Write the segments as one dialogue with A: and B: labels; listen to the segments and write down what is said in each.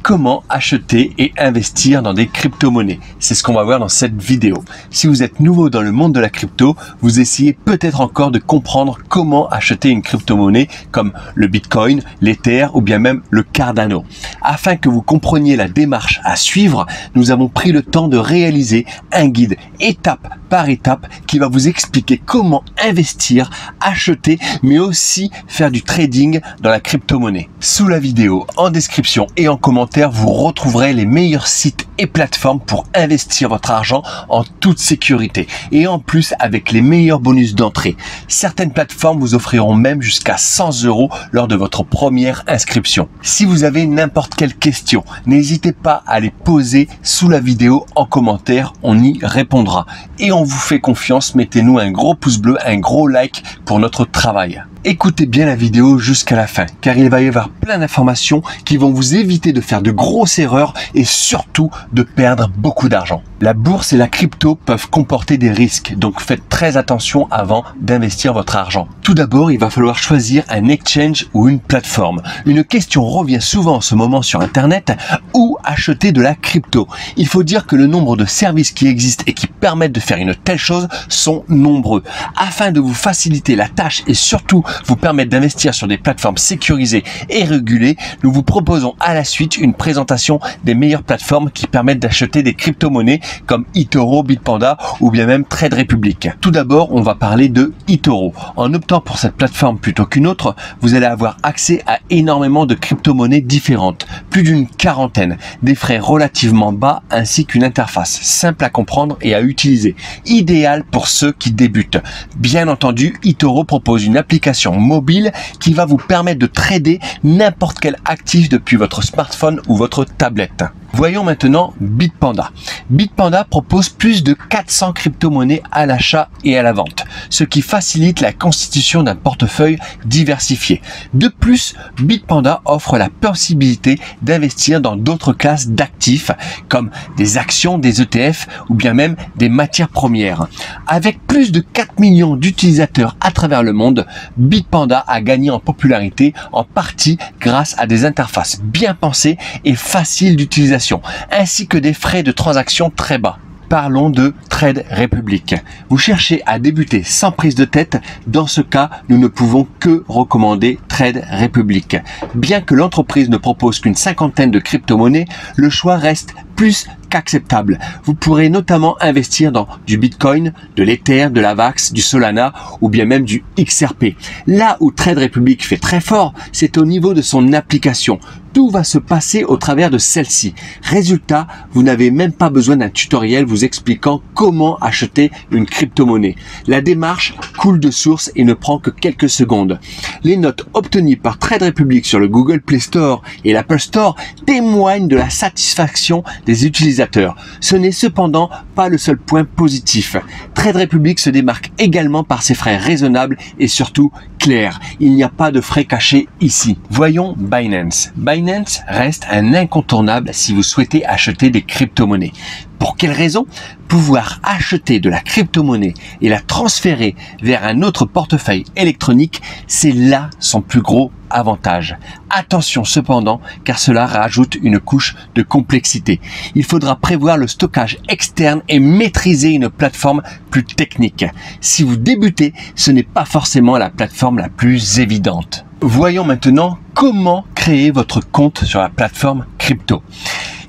A: comment acheter et investir dans des crypto-monnaies. C'est ce qu'on va voir dans cette vidéo. Si vous êtes nouveau dans le monde de la crypto, vous essayez peut-être encore de comprendre comment acheter une crypto-monnaie comme le Bitcoin, l'Ether ou bien même le Cardano. Afin que vous compreniez la démarche à suivre, nous avons pris le temps de réaliser un guide étape par étape qui va vous expliquer comment investir, acheter, mais aussi faire du trading dans la crypto-monnaie. Sous la vidéo, en description et en commentaire, vous retrouverez les meilleurs sites et plateformes pour investir votre argent en toute sécurité et en plus avec les meilleurs bonus d'entrée. Certaines plateformes vous offriront même jusqu'à 100 € lors de votre première inscription. Si vous avez n'importe quelle question, n'hésitez pas à les poser sous la vidéo en commentaire, on y répondra. Et on vous fait confiance, mettez-nous un gros pouce bleu, un gros like pour notre travail. Écoutez bien la vidéo jusqu'à la fin, car il va y avoir plein d'informations qui vont vous éviter de faire de grosses erreurs et surtout de perdre beaucoup d'argent. La bourse et la crypto peuvent comporter des risques, donc faites très attention avant d'investir votre argent. Tout d'abord, il va falloir choisir un exchange ou une plateforme. Une question revient souvent en ce moment sur Internet, où acheter de la crypto. Il faut dire que le nombre de services qui existent et qui permettent de faire une telle chose sont nombreux. Afin de vous faciliter la tâche et surtout vous permettre d'investir sur des plateformes sécurisées et régulées, nous vous proposons à la suite une présentation des meilleures plateformes qui permettent d'acheter des crypto-monnaies comme eToro, Bitpanda ou bien même Trade Republic. Tout d'abord, on va parler de eToro. En optant pour cette plateforme plutôt qu'une autre, vous allez avoir accès à énormément de crypto-monnaies différentes, plus d'une quarantaine, des frais relativement bas ainsi qu'une interface simple à comprendre et à utiliser, idéal pour ceux qui débutent. Bien entendu, eToro propose une application mobile qui va vous permettre de trader n'importe quel actif depuis votre smartphone ou votre tablette. Voyons maintenant Bitpanda. Bitpanda propose plus de 400 crypto-monnaies à l'achat et à la vente, ce qui facilite la constitution d'un portefeuille diversifié. De plus, Bitpanda offre la possibilité d'investir dans d'autres classes d'actifs comme des actions, des ETF ou bien même des matières premières. Avec plus de 4 millions d'utilisateurs à travers le monde, Bitpanda a gagné en popularité en partie grâce à des interfaces bien pensées et faciles d'utilisation, ainsi que des frais de transaction très bas. Parlons de Trade Republic. Vous cherchez à débuter sans prise de tête, dans ce cas, nous ne pouvons que recommander Trade Republic. Bien que l'entreprise ne propose qu'une cinquantaine de crypto-monnaies, le choix reste plus qu'acceptable. Vous pourrez notamment investir dans du Bitcoin, de l'Ether, de l'Avax, du Solana ou bien même du XRP. Là où Trade Republic fait très fort, c'est au niveau de son application. Tout va se passer au travers de celle-ci. Résultat, vous n'avez même pas besoin d'un tutoriel vous expliquant comment acheter une crypto-monnaie. La démarche coule de source et ne prend que quelques secondes. Les notes obtenues par Trade Republic sur le Google Play Store et l'Apple Store témoignent de la satisfaction des utilisateurs. Ce n'est cependant pas le seul point positif. Trade Republic se démarque également par ses frais raisonnables et surtout clairs. Il n'y a pas de frais cachés ici. Voyons Binance. Binance reste un incontournable si vous souhaitez acheter des crypto-monnaies. Pour quelle raison? Pouvoir acheter de la crypto-monnaie et la transférer vers un autre portefeuille électronique, c'est là son plus gros avantage. Attention cependant, car cela rajoute une couche de complexité. Il faudra prévoir le stockage externe et maîtriser une plateforme plus technique. Si vous débutez, ce n'est pas forcément la plateforme la plus évidente. Voyons maintenant comment créer votre compte sur la plateforme crypto.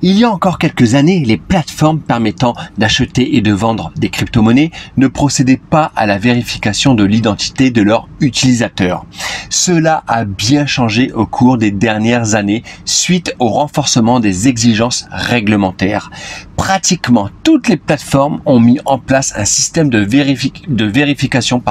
A: Il y a encore quelques années, les plateformes permettant d'acheter et de vendre des crypto-monnaies ne procédaient pas à la vérification de l'identité de leurs utilisateurs. Cela a bien changé au cours des dernières années suite au renforcement des exigences réglementaires. Pratiquement toutes les plateformes ont mis en place un système de vérification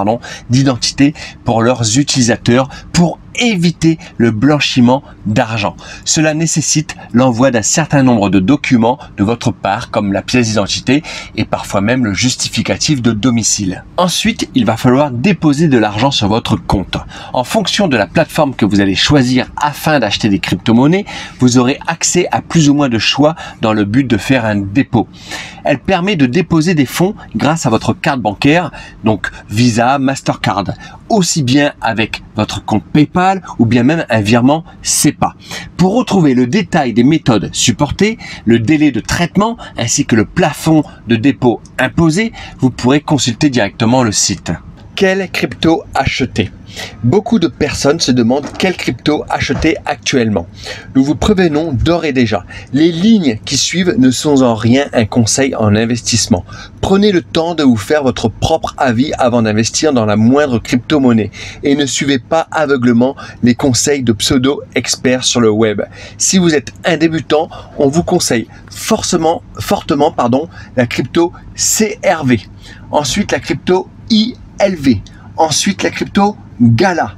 A: d'identité pour leurs utilisateurs pour éviter le blanchiment d'argent. Cela nécessite l'envoi d'un certain nombre de documents de votre part, comme la pièce d'identité et parfois même le justificatif de domicile. Ensuite, il va falloir déposer de l'argent sur votre compte. En fonction de la plateforme que vous allez choisir afin d'acheter des crypto-monnaies, vous aurez accès à plus ou moins de choix dans le but de faire un dépôt. Elle permet de déposer des fonds grâce à votre carte bancaire, donc Visa, Mastercard, aussi bien avec votre compte PayPal ou bien même un virement SEPA. Pour retrouver le détail des méthodes supportées, le délai de traitement ainsi que le plafond de dépôt imposé, vous pourrez consulter directement le site. Quelle crypto acheter? Beaucoup de personnes se demandent quelle crypto acheter actuellement. Nous vous prévenons d'ores et déjà, les lignes qui suivent ne sont en rien un conseil en investissement. Prenez le temps de vous faire votre propre avis avant d'investir dans la moindre crypto-monnaie et ne suivez pas aveuglement les conseils de pseudo-experts sur le web. Si vous êtes un débutant, on vous conseille fortement la crypto CRV, ensuite la crypto ILV, ensuite la crypto Gala,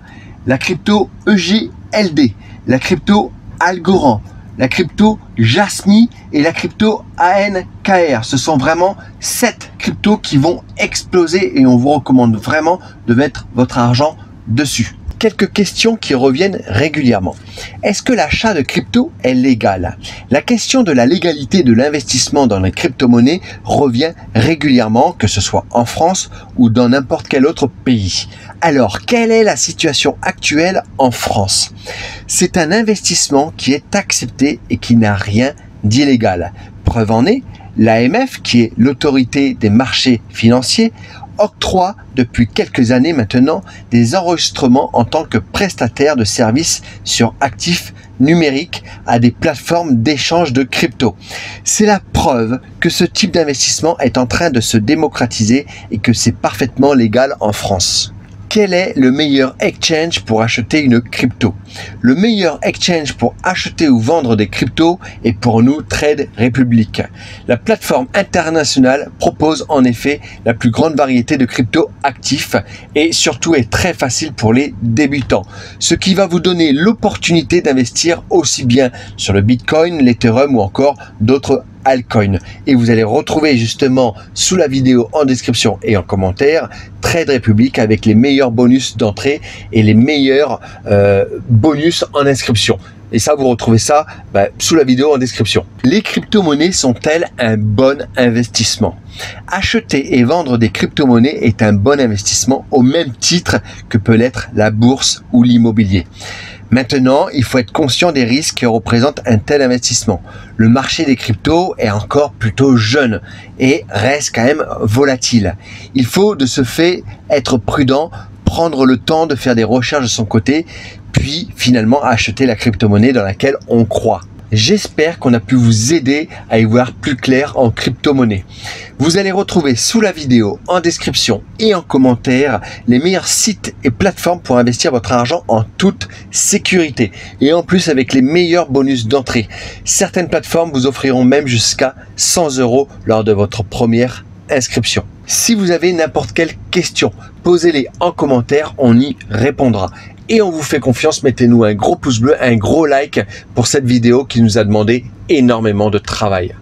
A: la crypto EGLD, la crypto Algorand, la crypto Jasmy et la crypto ANKR. Ce sont vraiment 7 cryptos qui vont exploser et on vous recommande vraiment de mettre votre argent dessus. Quelques questions qui reviennent régulièrement. Est-ce que l'achat de crypto est légal? La question de la légalité de l'investissement dans les crypto-monnaies revient régulièrement, que ce soit en France ou dans n'importe quel autre pays. Alors, quelle est la situation actuelle en France? C'est un investissement qui est accepté et qui n'a rien d'illégal. Preuve en est, l'AMF, qui est l'autorité des marchés financiers, octroie depuis quelques années maintenant des enregistrements en tant que prestataire de services sur actifs numériques à des plateformes d'échange de crypto. C'est la preuve que ce type d'investissement est en train de se démocratiser et que c'est parfaitement légal en France. Quel est le meilleur exchange pour acheter une crypto? Le meilleur exchange pour acheter ou vendre des cryptos est pour nous Trade Republic. La plateforme internationale propose en effet la plus grande variété de cryptos actifs et surtout est très facile pour les débutants. Ce qui va vous donner l'opportunité d'investir aussi bien sur le Bitcoin, l'Ethereum ou encore d'autres altcoins. Et vous allez retrouver justement sous la vidéo en description et en commentaire Trade Republic avec les meilleurs bonus d'entrée et les meilleurs bonus en inscription. Et ça, vous retrouvez ça sous la vidéo en description. Les crypto-monnaies sont-elles un bon investissement? Acheter et vendre des crypto-monnaies est un bon investissement au même titre que peut l'être la bourse ou l'immobilier. Maintenant, il faut être conscient des risques que représente un tel investissement. Le marché des cryptos est encore plutôt jeune et reste quand même volatile. Il faut de ce fait être prudent, prendre le temps de faire des recherches de son côté, puis finalement acheter la crypto-monnaie dans laquelle on croit. J'espère qu'on a pu vous aider à y voir plus clair en crypto-monnaie. Vous allez retrouver sous la vidéo, en description et en commentaire, les meilleurs sites et plateformes pour investir votre argent en toute sécurité. Et en plus avec les meilleurs bonus d'entrée. Certaines plateformes vous offriront même jusqu'à 100 € lors de votre première inscription. Si vous avez n'importe quelle question, posez-les en commentaire, on y répondra. Et on vous fait confiance, mettez-nous un gros pouce bleu, un gros like pour cette vidéo qui nous a demandé énormément de travail.